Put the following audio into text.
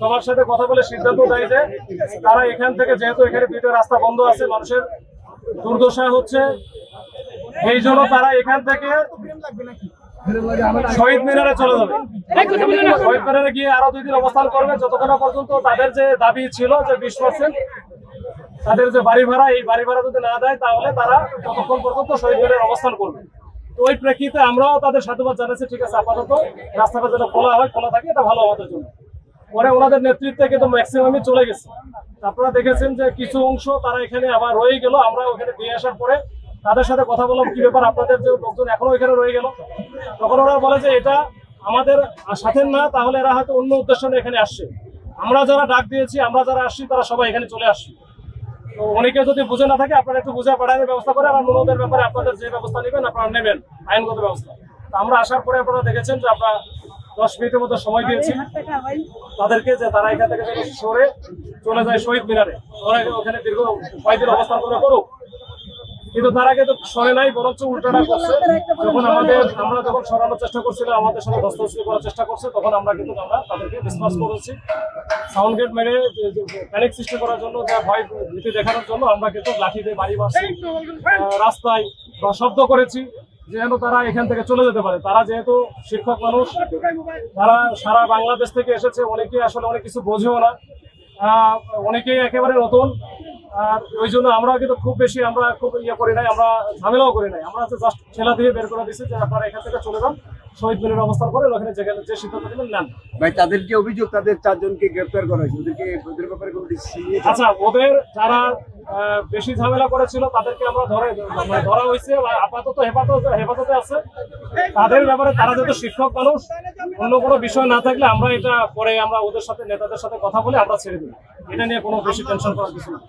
সবার সাথে কথা বলে সিদ্ধান্ত দেয় যে তারা এখান থেকে, যেহেতু এখানে দুইটা রাস্তা বন্ধ আছে, মানুষের দুর্দশা হচ্ছে, এই জন্য তারা এখান থেকে শহীদ মিনারে চলে যাবে। শহীদ মিনারে গিয়ে আরো 2 দিন অবস্থান করবে, যতক্ষণ পর্যন্ত তাদের যে দাবি ছিল যে 20% তাদের যে বাড়ি ভাড়া, এই বাড়ি ভাড়া যদি না দেয় তাহলে তারা ততক্ষণ পর্যন্ত শহীদ মিনারে অবস্থান করবে। তো ওই প্রেক্ষিতে আমরাও তাদের সাধুবাদ জানাচ্ছি, ঠিক আছে আপাতত রাস্তাটা যেন খোলা হয়, খোলা থাকে, এটা ভালো আমাদের জন্য। পরে ওনাদের নেতৃত্বে কিন্তু ম্যাক্সিমামই চলে গেছে। আপনারা দেখেছেন যে কিছু অংশ তারা এখানে আবার রয়ে গেল। আমরা ওখানে দিয়ে আসার পরে তাদের সাথে কথা বললাম, কি ব্যাপার আপনাদের যে লোকজন এখনো এখানে রয়ে গেল। তখন ওরা বলে যে এটা আমাদের সাথে না, তাহলে এরা হয়তো অন্য উদ্দেশ্য নিয়ে এখানে আসছে। আমরা যারা ডাক দিয়েছি, আমরা যারা আসছি, তারা সবাই এখানে চলে আসছি। তো অনেকে যদি বুঝে না থাকে, আপনারা একটু বুঝে পাঠানোর ব্যবস্থা করে, আর অন্যদের ব্যাপারে আপনাদের যে ব্যবস্থা নেবেন আপনারা নেবেন, আইনগত ব্যবস্থা। তো আমরা আসার পরে আপনারা দেখেছেন যে আমরা 10 মিনিটের মধ্যে সময় দিয়েছি তাদেরকে, যে তারা এখান থেকে সরে চলে যায় শহীদ মিনারে। ওরা ওখানে দীর্ঘ কয়েকদিন অবস্থান করে করুক, কিন্তু তারা কিন্তু সরে নাই, বরঞ্চ উল্টাটা করছে। যখন আমরা যখন সরানোর চেষ্টা করছিলাম, আমাদের সাথে ধস্তাধস্তি করার চেষ্টা করছে, তখন আমরা কিন্তু তাদেরকে ডিসপাস করেছি। সাউন্ড গেট মেরে প্যানিক সৃষ্টি করার জন্য, যা ভয় ভীতি দেখানোর জন্য আমরা কিন্তু লাঠি দিয়ে বাড়ি বাসছি, রাস্তায় বা শব্দ করেছি, যেন তারা এখান থেকে চলে যেতে পারে। তারা যেহেতু শিক্ষক মানুষ, তারা সারা বাংলাদেশ থেকে এসেছে, অনেকে আসলে অনেক কিছু বোঝেও না, অনেকেই একেবারে নতুন। আর ওই জন্য আমরা কিন্তু খুব বেশি আমরা খুব করি নাই, আমরা ঝামেলাও করি নাই। আমরা জাস্ট ঠেলা দিয়ে বের করে দিচ্ছি যে আপনারা এখান থেকে চলে যান, শহীদ মিনারে অবস্থান করেন, ওখানে যে সিদ্ধান্ত নেবেন নেন। ভাই, তাদের যে অভিযোগ, তাদের 4 জনকে গ্রেফতার করা হয়েছে, ওদের ব্যাপারে কোনো ডিসিশন? আচ্ছা, ওদের যারা বেশি ঝামেলা করেছিল তাদেরকে আমরা ধরা হয়েছে, আপাতত হেফাজতে আছে। তাদের ব্যাপারে তারা যেহেতু শিক্ষক মানুষ, অন্য কোনো বিষয় না থাকলে আমরা এটা পরে আমরা ওদের সাথে, নেতাদের সাথে কথা বলে আমরা ছেড়ে দিই। এটা নিয়ে কোনো বেশি টেনশন করার কিছু না।